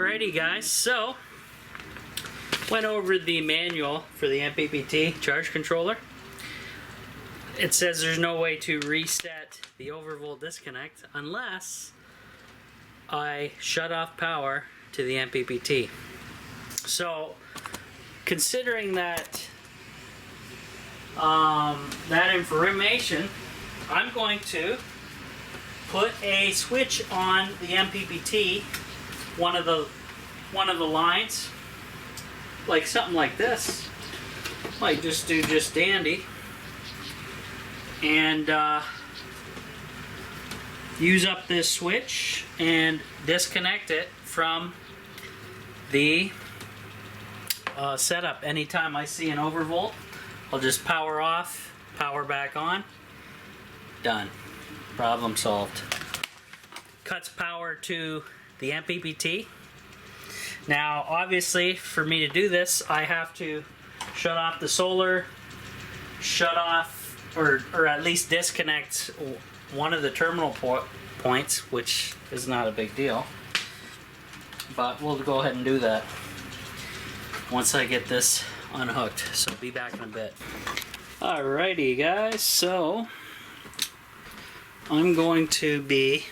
Alrighty guys, so went over the manual for the MPPT charge controller. It says there's no way to reset the overvolt disconnect unless I shut off power to the MPPT. So considering that that information, I'm going to put a switch on the MPPT, one of the lines, like something like this. Might just do just dandy, and use up this switch and disconnect it from the setup. Anytime I see an overvolt, I'll just power off, power back on, done. Problem solved. Cuts power to the MPPT. Now obviously for me to do this I have to shut off the solar, shut off or at least disconnect one of the terminal points, which is not a big deal, but we'll go ahead and do that once I get this unhooked. So be back in a bit. Alrighty guys, so I'm going to be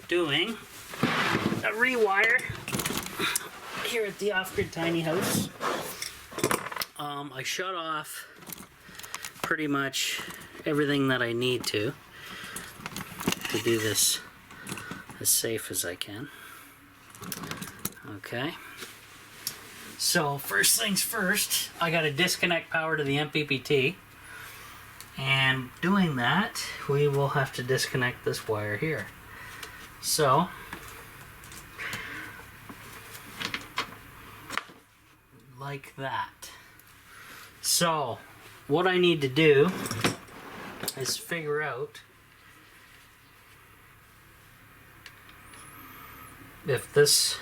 doing a rewire here at the off-grid tiny house. I shut off pretty much everything that I need to do this as safe as I can. Okay. So first things first, I got to disconnect power to the MPPT. And doing that, we will have to disconnect this wire here. So, like that. So, what I need to do is figure out if this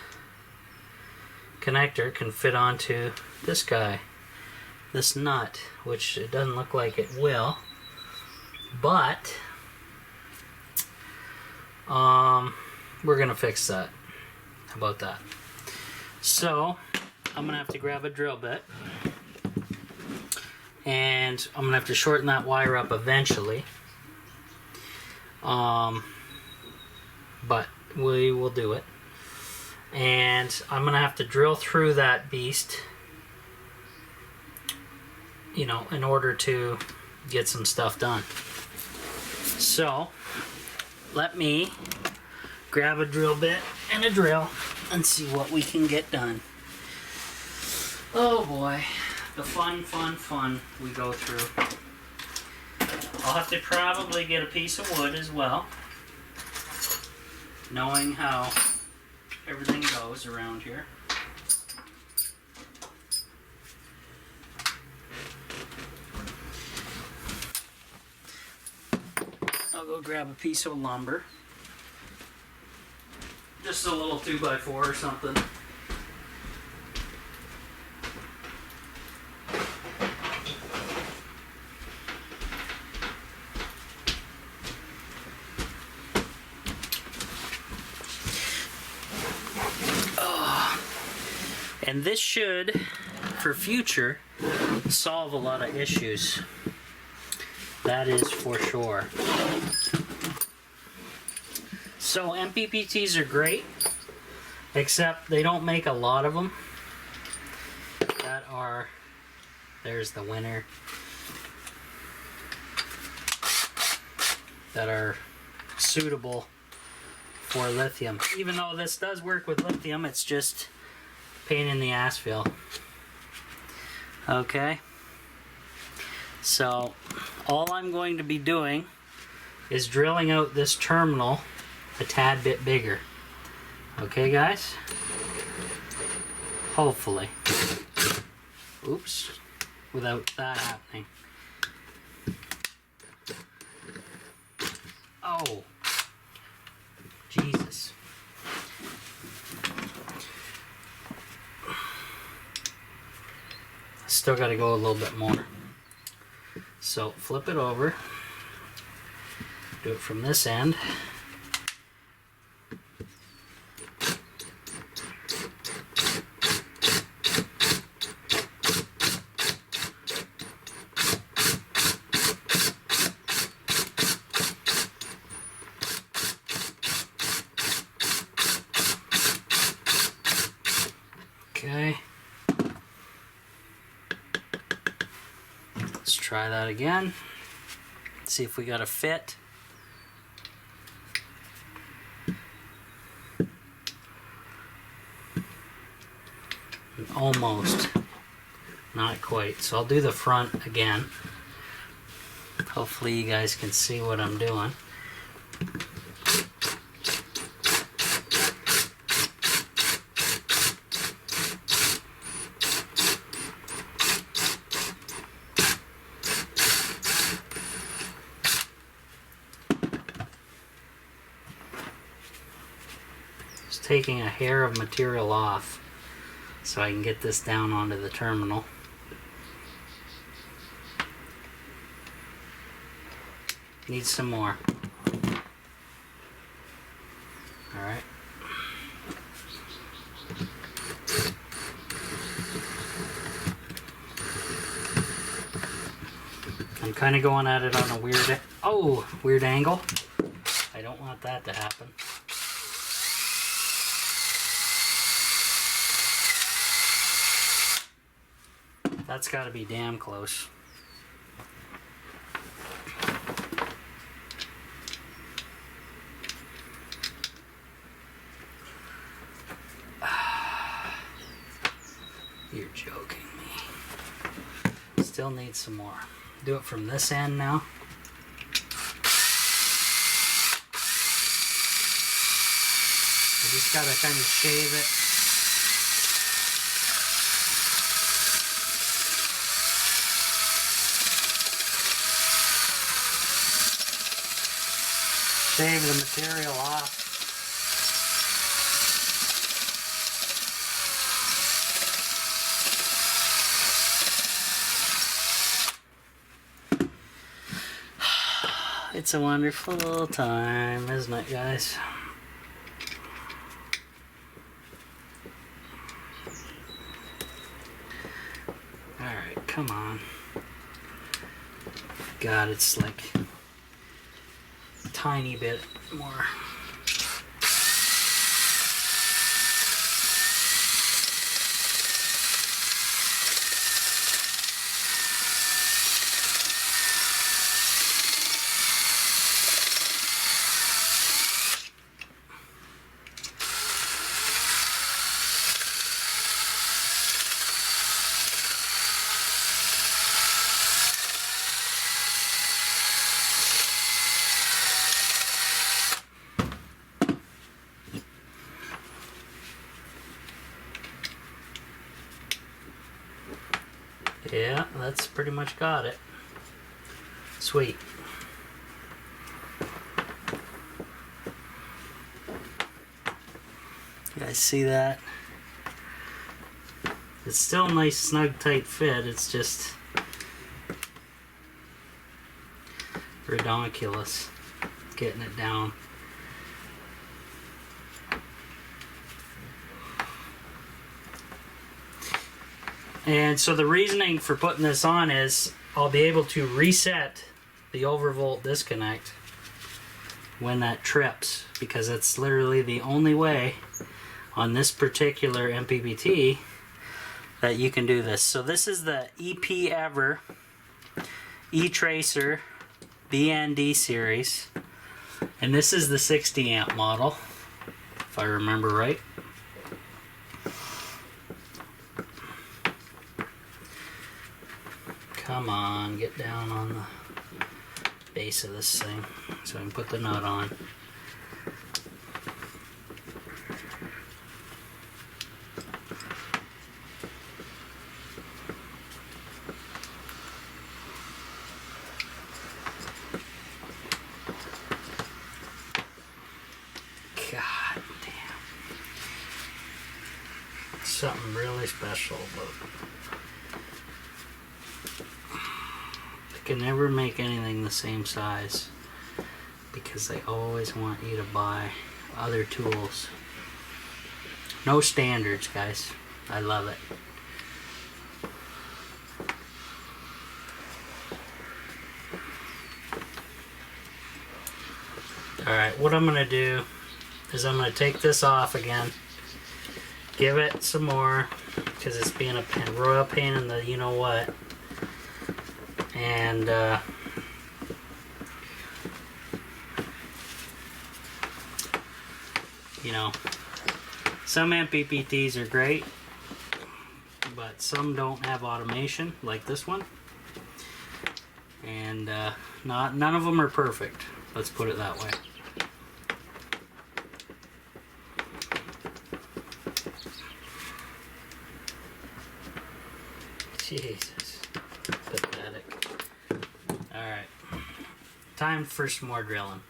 connector can fit onto this guy, this nut, which it doesn't look like it will, but we're gonna fix that. How about that? So I'm gonna have to grab a drill bit and I'm gonna have to shorten that wire up eventually, but we will do it. And I'm gonna have to drill through that beast, you know, in order to get some stuff done. So let me grab a drill bit and a drill and see what we can get done. Oh boy, the fun we go through. I'll have to probably get a piece of wood as well, knowing how everything goes around here. I'll go grab a piece of lumber. Just a little 2x4 or something. And this should, for future, solve a lot of issues. That is for sure. So MPPTs are great, except they don't make a lot of them that are, there's the winner, that are suitable for lithium. Even though this does work with lithium, it's just pain in the ass feel. Okay, so all I'm going to be doing is drilling out this terminal a tad bit bigger. Okay guys? Hopefully. Oops, without that happening. Oh, Jesus. Still got to go a little bit more. So flip it over, do it from this end, Okay. Let's try that again. See if we got a fit. Almost. Not quite. So I'll do the front again. Hopefully you guys can see what I'm doing. Just taking a hair of material off so I can get this down onto the terminal. Need some more. Alright. I'm kind of going at it on a weird angle. I don't want that to happen. That's got to be damn close. You're joking me. Still need some more. Do it from this end now. I just gotta kind of shave it. Shave the material off. It's a wonderful time, isn't it, guys? Alright, come on. God, it's like a tiny bit more. Yeah, that's pretty much got it. Sweet. You guys see that? It's still a nice snug tight fit, it's just redonkulous getting it down. And so the reasoning for putting this on is I'll be able to reset the overvolt disconnect when that trips, because it's literally the only way on this particular MPPT that you can do this. So this is the EP Ever E-Tracer BND series, and this is the 60 amp model, if I remember right. Come on, get down on the base of this thing so I can put the nut on. God damn. Something really special about it. I can never make anything the same size because they always want you to buy other tools. No standards, guys. I love it. Alright, what I'm going to do is I'm going to take this off again give it some more because it's being a royal pain in the you know what. And you know, some MPPTs are great, but some don't have automation like this one, and none of them are perfect. Let's put it that way. Jesus, pathetic. All right, time for some more drilling.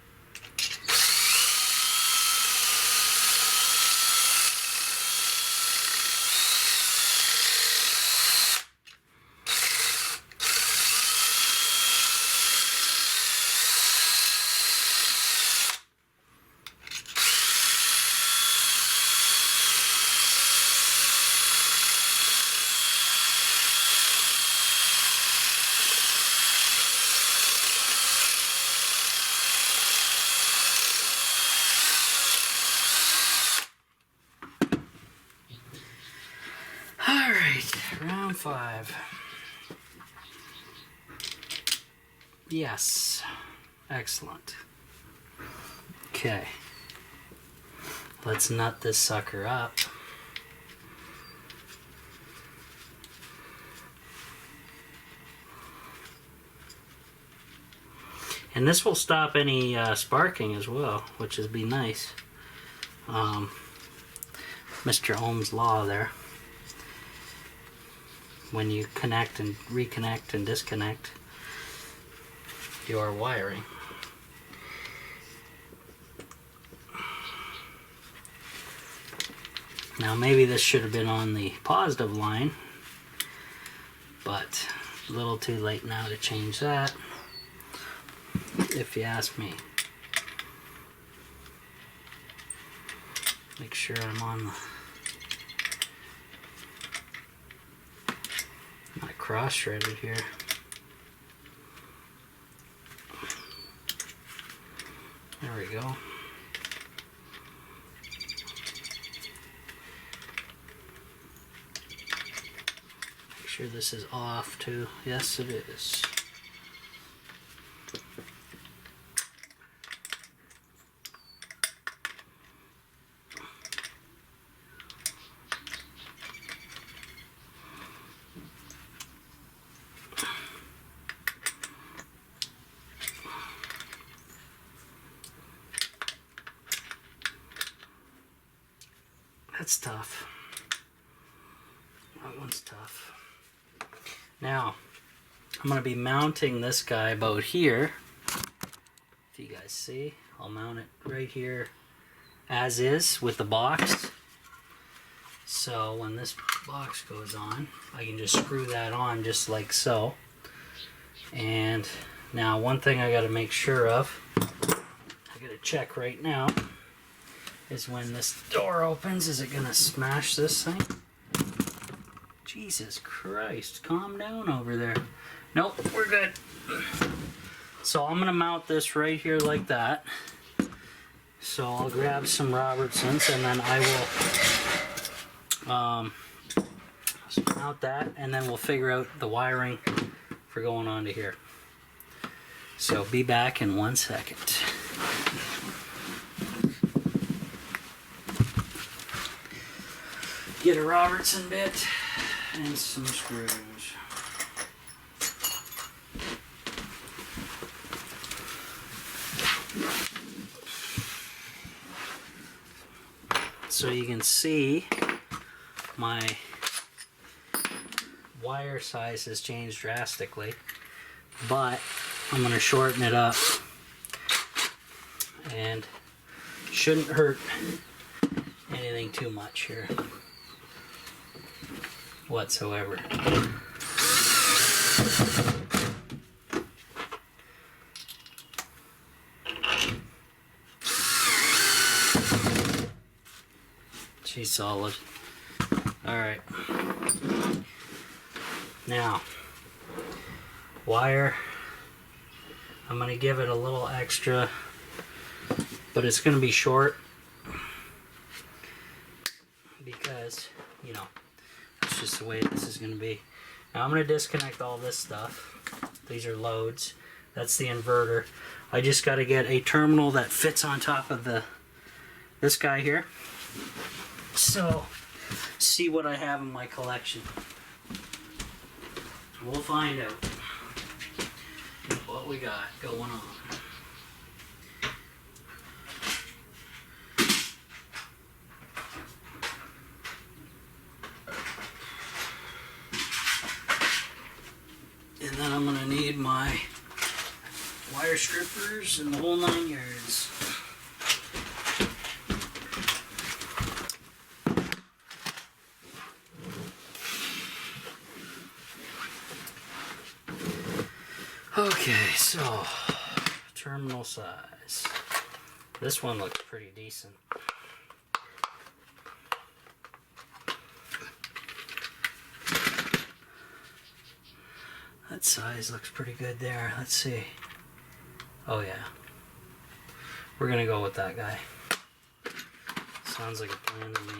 Round 5. Yes. Excellent. Okay. Let's nut this sucker up. And this will stop any sparking as well, which would be nice. Mr. Ohm's law there. When you connect and reconnect and disconnect your wiring. Now maybe this should have been on the positive line, but a little too late now to change that, if you ask me. Make sure I'm on the not cross-threaded here. There we go. Make sure this is off too. Yes, it is. That's tough. That one's tough. Now, I'm going to be mounting this guy about here. If you guys see, I'll mount it right here as is with the box. So when this box goes on, I can just screw that on just like so. And now one thing I got to make sure of, I got to check right now, is when this door opens, is it gonna smash this thing? Jesus Christ, calm down over there. Nope, we're good. So I'm gonna mount this right here like that. So I'll grab some Robertsons and then I will mount that, and then we'll figure out the wiring for going on to here. So be back in 1 second. Get a Robertson bit and some screws. So you can see my wire size has changed drastically, but I'm going to shorten it up and shouldn't hurt anything too much here whatsoever. She's solid. Alright. Now, wire, I'm going to give it a little extra, but it's going to be short because because, you know, it's just the way this is going to be. Now I'm going to disconnect all this stuff. These are loads. That's the inverter. I just got to get a terminal that fits on top of this guy here. So, see what I have in my collection. We'll find out what we got going on. And then I'm going to need my wire strippers and the whole 9 yards. Okay, so terminal size. This one looks pretty decent. That size looks pretty good there. Let's see. Oh yeah. We're gonna go with that guy. Sounds like a plan to me.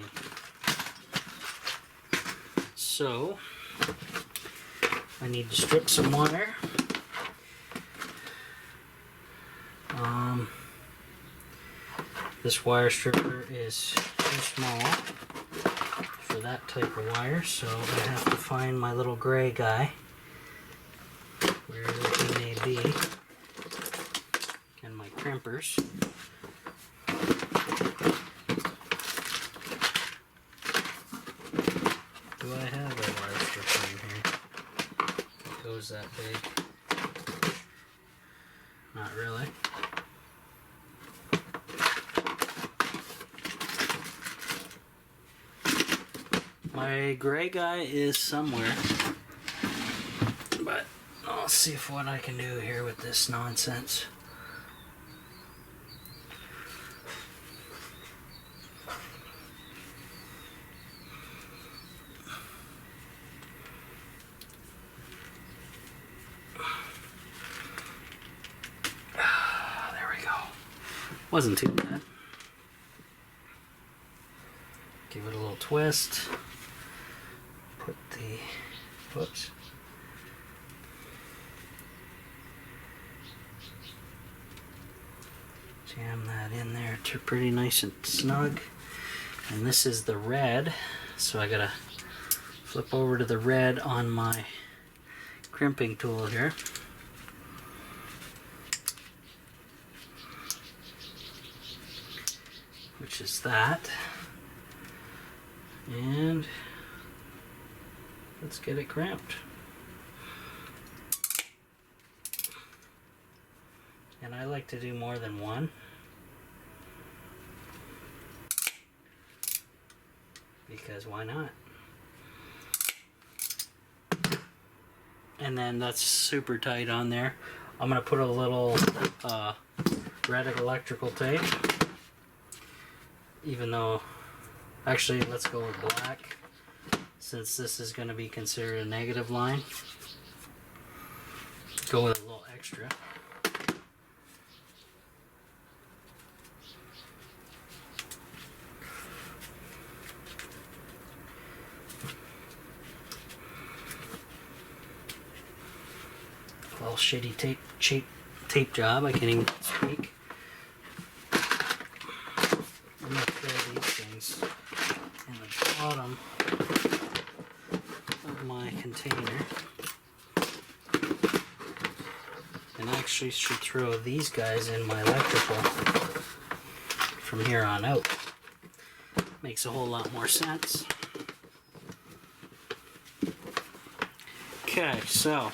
So, I need to strip some wire. This wire stripper is too small for that type of wire, so I have to find my little gray guy, wherever he may be, and my crimpers. Do I have a wire stripper in here that goes that big? Not really. My gray guy is somewhere, but I'll see what I can do here with this nonsense. There we go. Wasn't too bad. Give it a little twist. Put the, whoops. Jam that in there to pretty nice and snug. And this is the red, so I gotta flip over to the red on my crimping tool here. Which is that. And let's get it crimped. And I like to do more than one, because why not? And then that's super tight on there. I'm gonna put a little red electrical tape, even though, actually let's go with black, since this is going to be considered a negative line. Go with a little extra. A little shitty tape job, I can't even speak. I'm going to throw these things in the bottom of my container, and actually should throw these guys in my electrical from here on out. Makes a whole lot more sense. Okay, so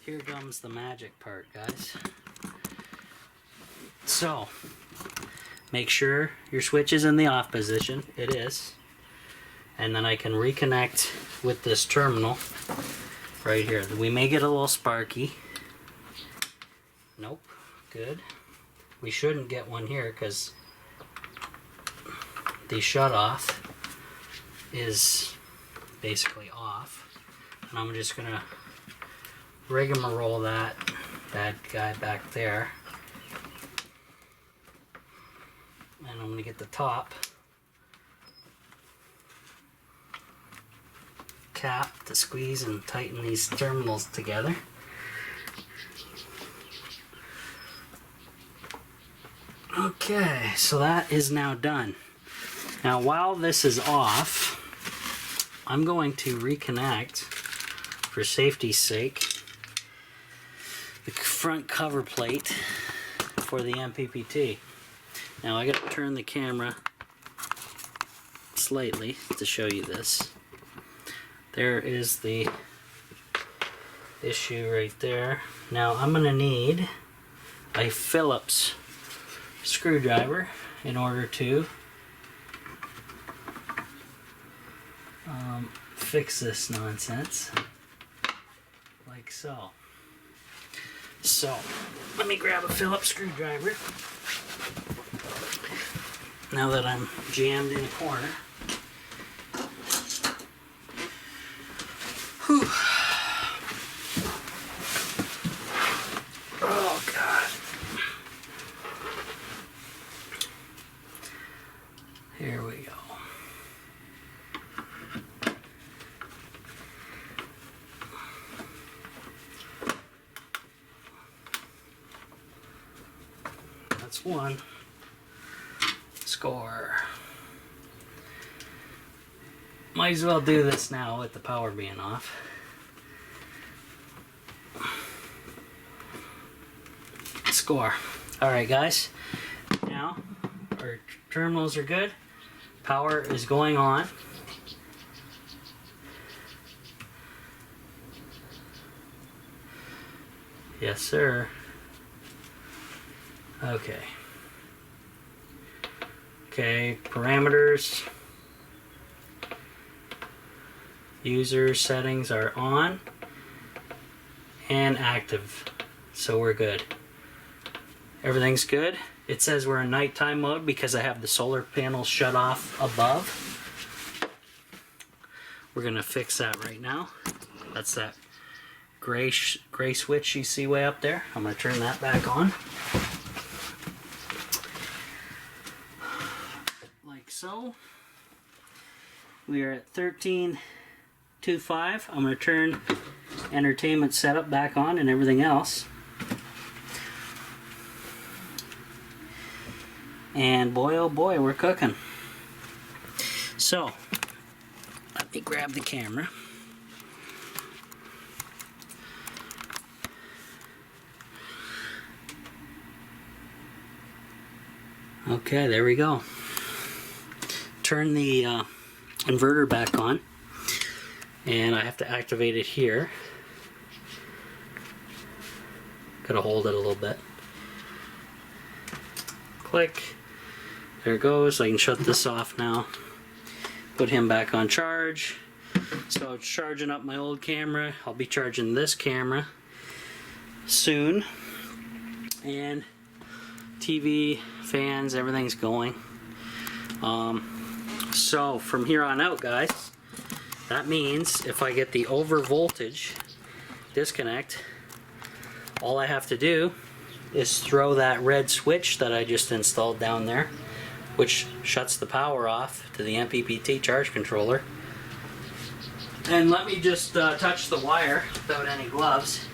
here comes the magic part, guys. So make sure your switch is in the off position. It is. And then I can reconnect with this terminal right here. We may get a little sparky. Nope. Good. We shouldn't get one here because the shut off is basically off. And I'm just gonna rigmarole that bad guy back there. And I'm going to get the top cap to squeeze and tighten these terminals together. Okay, so that is now done. Now while this is off, I'm going to reconnect, for safety's sake, the front cover plate for the MPPT. Now I gotta turn the camera slightly to show you this. There is the issue right there. Now I'm gonna need a Phillips screwdriver in order to fix this nonsense, like so. So let me grab a Phillips screwdriver now that I'm jammed in a corner. Whew. Oh God. Here we go. That's one. Score. Might as well do this now with the power being off. Score. Alright guys, now our terminals are good. Power is going on. Yes sir. Okay. Okay, parameters. User settings are on and active, so we're good. Everything's good. It says we're in nighttime mode because I have the solar panels shut off above. We're gonna fix that right now. That's that gray switch you see way up there. I'm gonna turn that back on. Like so. We are at 13.25. I'm going to turn entertainment setup back on and everything else. And boy oh boy, we're cooking. So, let me grab the camera. Okay, there we go. Turn the inverter back on, and I have to activate it here. Gotta hold it a little bit. Click. There it goes. I can shut this off now. Put him back on charge. So it's charging up my old camera. I'll be charging this camera soon. And TV, fans, everything's going. So from here on out, guys, that means if I get the over voltage disconnect, all I have to do is throw that red switch that I just installed down there, which shuts the power off to the MPPT charge controller. And let me just touch the wire without any gloves.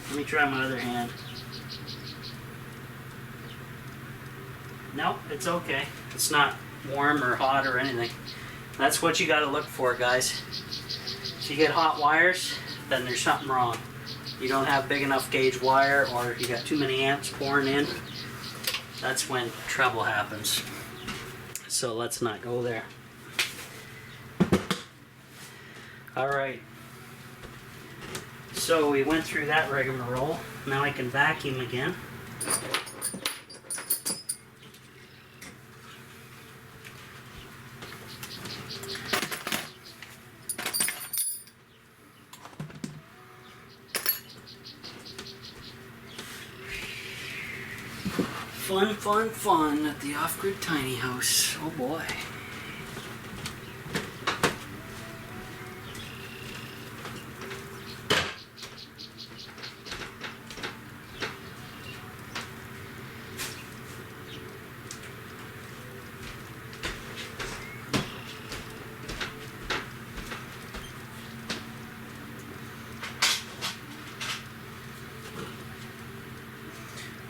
Let me try my other hand. Nope, it's okay. It's not warm or hot or anything. That's what you gotta look for, guys. If you get hot wires, then there's something wrong. You don't have big enough gauge wire, or you got too many amps pouring in. That's when trouble happens. So let's not go there. Alright. So we went through that rigmarole. Now I can vacuum again. Fun, fun, fun at the off-grid tiny house. Oh boy.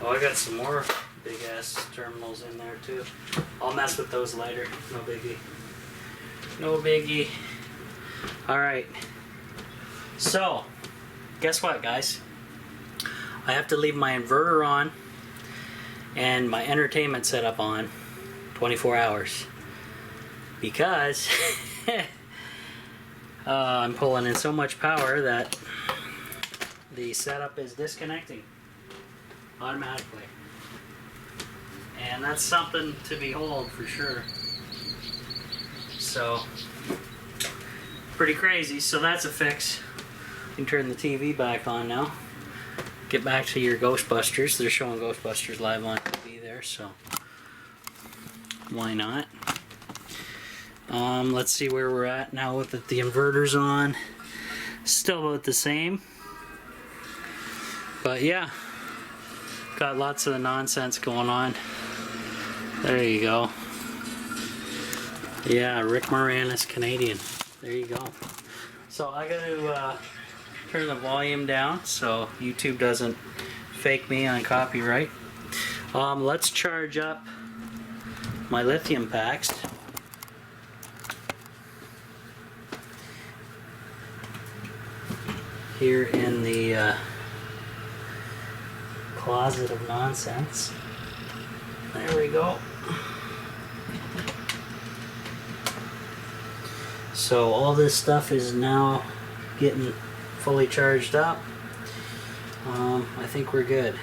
Oh, I got some more big ass terminals in there too. I'll mess with those later. No biggie. No biggie. Alright. So, guess what, guys? I have to leave my inverter on and my entertainment setup on 24 hours because I'm pulling in so much power that the setup is disconnecting automatically, and that's something to behold for sure. So pretty crazy. So that's a fix. You can turn the TV back on now. Get back to your Ghostbusters. They're showing Ghostbusters live on TV there, so why not? Let's see where we're at now with the inverter's on. Still about the same. But yeah, got lots of the nonsense going on. There you go. Yeah, Rick Moranis, Canadian. There you go. So I got to turn the volume down so YouTube doesn't fake me on copyright. Let's charge up my lithium packs. Here in the closet of nonsense. There we go. So all this stuff is now getting fully charged up. I think we're good.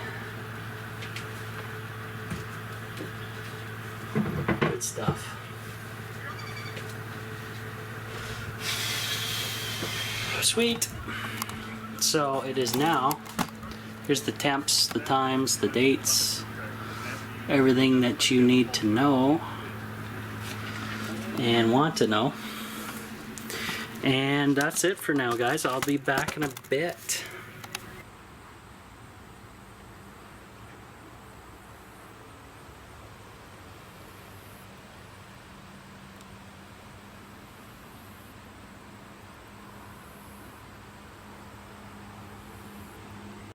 Good stuff. Sweet. So it is now. Here's the temps, the times, the dates, everything that you need to know and want to know. And that's it for now, guys. I'll be back in a bit.